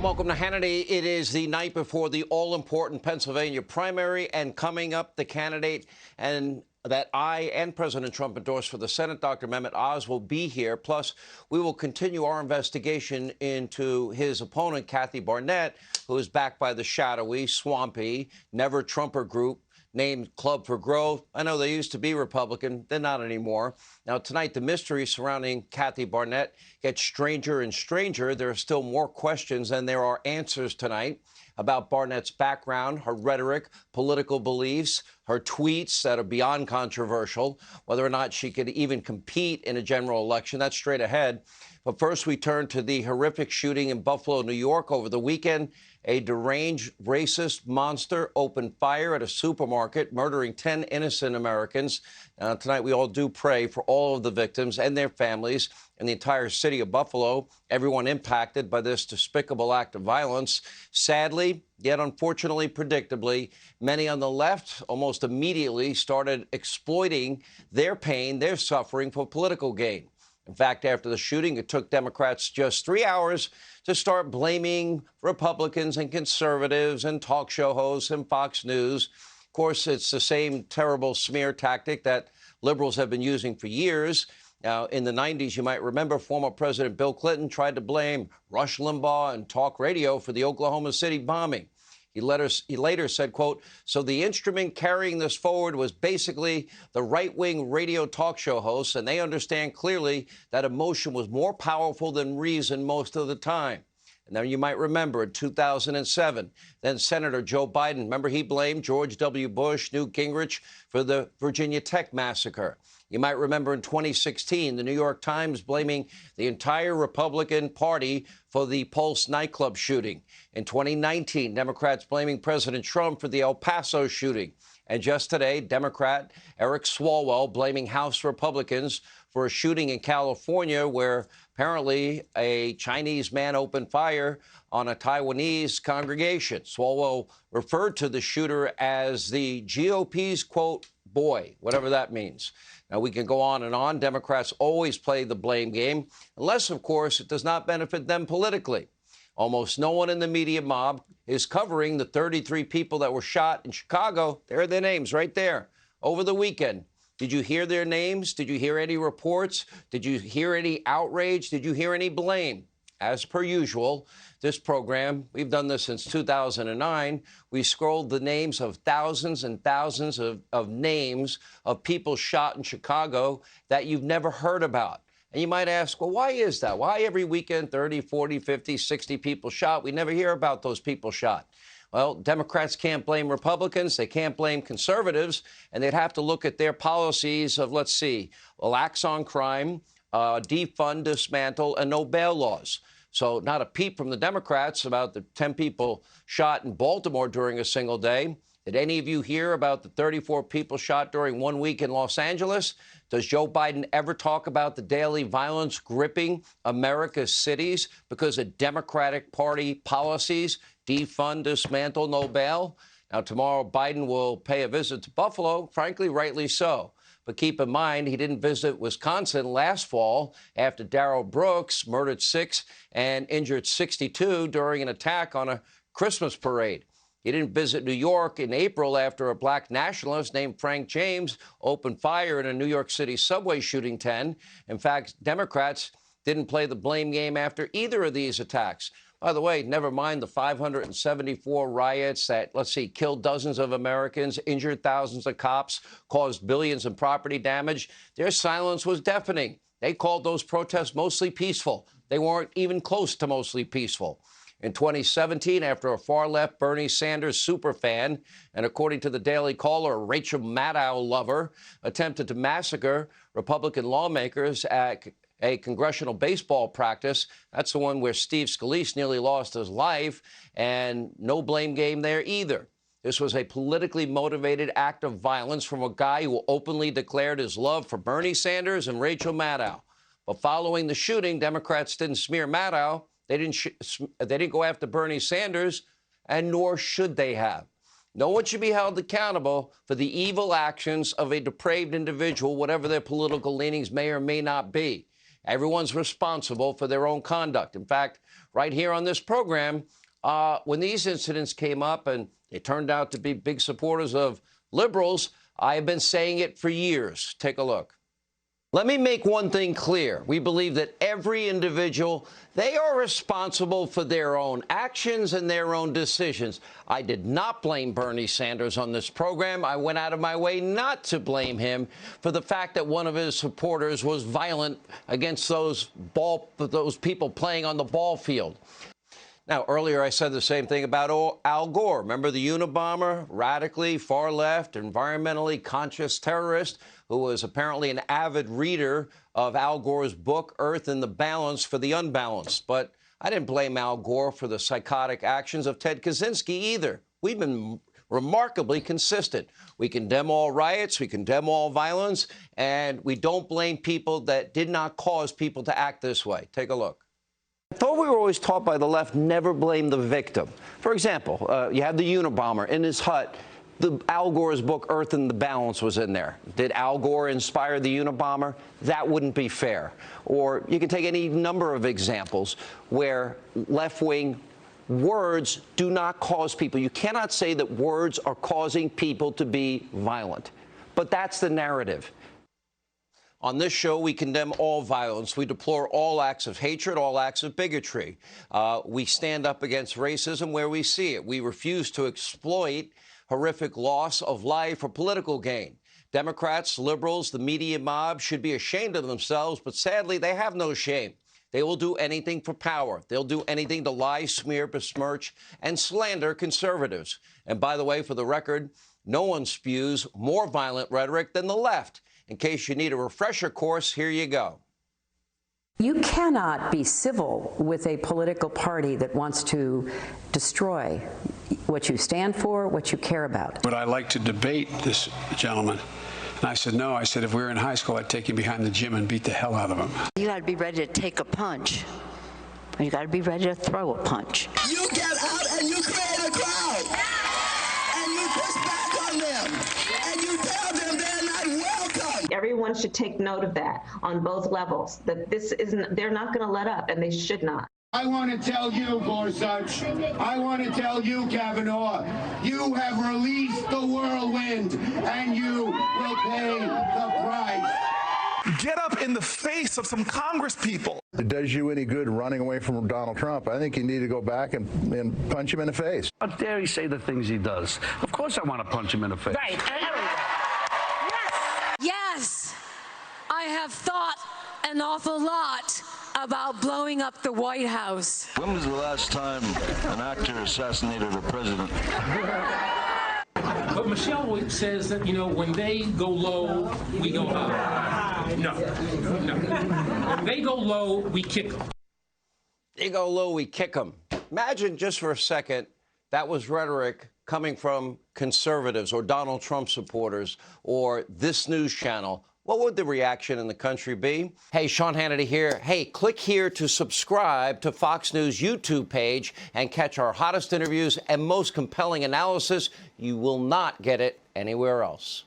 Welcome to Hannity. It is the night before the all-important Pennsylvania primary, and coming up, the candidate and that I and President Trump endorsed for the Senate, Dr. Mehmet Oz, will be here. Plus, we will continue our investigation into his opponent, Kathy Barnett, who is backed by the shadowy, swampy, never-Trumper group named Club for Growth. I know they used to be Republican. They're not anymore. Now, tonight, the mystery surrounding Kathy Barnett gets stranger and stranger. There are still more questions than there are answers tonight about Barnett's background, her rhetoric, political beliefs, her tweets that are beyond controversial, whether or not she could even compete in a general election. That's straight ahead. But first, we turn to the horrific shooting in Buffalo, New York over the weekend. A deranged, racist monster opened fire at a supermarket, murdering 10 innocent Americans. Tonight, we all do pray for all of the victims and their families in the entire city of Buffalo, everyone impacted by this despicable act of violence. Sadly, yet unfortunately, predictably, many on the left almost immediately started exploiting their pain, their suffering for political gain. In fact, after the shooting, it took Democrats just 3 hours to start blaming Republicans and conservatives and talk show hosts and Fox News. Of course, it's the same terrible smear tactic that liberals have been using for years. Now, in the 90s, you might remember former President Bill Clinton tried to blame Rush Limbaugh and talk radio for the Oklahoma City bombing. He later said, quote, "So the instrument carrying this forward was basically the right-wing radio talk show hosts, and they understand clearly that emotion was more powerful than reason most of the time." And then you might remember in 2007, then Senator Joe Biden, remember he blamed George W. Bush, Newt Gingrich for the Virginia Tech massacre. You might remember in 2016, the New York Times blaming the entire Republican Party for the Pulse nightclub shooting. In 2019, Democrats blaming President Trump for the El Paso shooting. And just today, Democrat Eric Swalwell blaming House Republicans for a shooting in California where apparently a Chinese man opened fire on a Taiwanese congregation. Swalwell referred to the shooter as the GOP's, quote, boy, whatever that means. Now, we can go on and on. Democrats always play the blame game, unless, of course, it does not benefit them politically. Almost no one in the media mob is covering the 33 people that were shot in Chicago. There are their names right there over the weekend. Did you hear their names? Did you hear any reports? Did you hear any outrage? Did you hear any blame? As per usual, this program, we've done this since 2009. We scrolled the names of thousands and thousands of names of people shot in Chicago that you've never heard about. And you might ask, well, why is that? Why every weekend 30, 40, 50, 60 people shot? We never hear about those people shot. Well, Democrats can't blame Republicans. They can't blame conservatives. And they'd have to look at their policies of, let's see, lax on crime, defund, dismantle, and no bail laws. So not a peep from the Democrats about the 10 people shot in Baltimore during a single day. Did any of you hear about the 34 people shot during 1 week in Los Angeles? Does Joe Biden ever talk about the daily violence gripping America's cities because of Democratic Party policies? Defund, dismantle, no bail. Now, tomorrow, Biden will pay a visit to Buffalo, frankly, rightly so. But keep in mind, he didn't visit Wisconsin last fall after Darrell Brooks murdered 6 and injured 62 during an attack on a Christmas parade. He didn't visit New York in April after a black nationalist named Frank James opened fire in a New York City subway shooting 10. In fact, Democrats didn't play the blame game after either of these attacks. By the way, never mind the 574 riots that, let's see, killed dozens of Americans, injured thousands of cops, caused billions in property damage. Their silence was deafening. They called those protests mostly peaceful. They weren't even close to mostly peaceful. In 2017, after a far-left Bernie Sanders superfan, and according to the Daily Caller, a Rachel Maddow lover, attempted to massacre Republican lawmakers at a congressional baseball practice. That's the one where Steve Scalise nearly lost his life, and no blame game there either. This was a politically motivated act of violence from a guy who openly declared his love for Bernie Sanders and Rachel Maddow. But following the shooting, Democrats didn't smear Maddow. They didn't go after Bernie Sanders, and nor should they have. No one should be held accountable for the evil actions of a depraved individual, whatever their political leanings may or may not be. Everyone's responsible for their own conduct. In fact, right here on this program, when these incidents came up and they turned out to be big supporters of liberals, I have been saying it for years. Take a look. Let me make one thing clear. We believe that every individual, they are responsible for their own actions and their own decisions. I did not blame Bernie Sanders on this program. I went out of my way not to blame him for the fact that one of his supporters was violent against those people playing on the ball field. Now, earlier I said the same thing about Al Gore. Remember the Unabomber, radically far-left, environmentally conscious terrorist who was apparently an avid reader of Al Gore's book, Earth in the Balance for the Unbalanced. But I didn't blame Al Gore for the psychotic actions of Ted Kaczynski either. We've been remarkably consistent. We condemn all riots, we condemn all violence, and we don't blame people that did not cause people to act this way. Take a look. I thought we were always taught by the left, never blame the victim. For example, you have the Unabomber in his hut. Al Gore's book, Earth in the Balance, was in there. Did Al Gore inspire the Unabomber? That wouldn't be fair. Or you can take any number of examples where left-wing words do not cause people. You cannot say that words are causing people to be violent. But that's the narrative. On this show, we condemn all violence. We deplore all acts of hatred, all acts of bigotry. We stand up against racism where we see it. We refuse to exploit horrific loss of life for political gain. Democrats, liberals, the media mob should be ashamed of themselves, but sadly, they have no shame. They will do anything for power. They'll do anything to lie, smear, besmirch, and slander conservatives. And by the way, for the record, no one spews more violent rhetoric than the left. In case you need a refresher course, here you go. You cannot be civil with a political party that wants to destroy what you stand for, what you care about. Would I like to debate this gentleman? And I said, no. I said, if we were in high school, I'd take him behind the gym and beat the hell out of him. You got to be ready to take a punch. You got to be ready to throw a punch. You get out and you create a crowd. And you push back on them. And you tell them they're not welcome. Everyone should take note of that on both levels, that this isn't, they're not going to let up, and they should not. I want to tell you, Gorsuch, I want to tell you, Kavanaugh, you have released the whirlwind, and you will pay the price. Get up in the face of some Congress people. It does you any good running away from Donald Trump. I think you need to go back and punch him in the face. How dare he say the things he does? Of course I want to punch him in the face. Right. Yes, I have thought an awful lot about blowing up the White House. When was the last time an actor assassinated a president? But Michelle says that, you know, when they go low, we go high. No. When they go low, we kick them. They go low, we kick them. Imagine just for a second that was rhetoric coming from conservatives or Donald Trump supporters or this news channel. What would the reaction in the country be? Hey, Sean Hannity here. Hey, click here to subscribe to Fox News YouTube page and catch our hottest interviews and most compelling analysis. You will not get it anywhere else.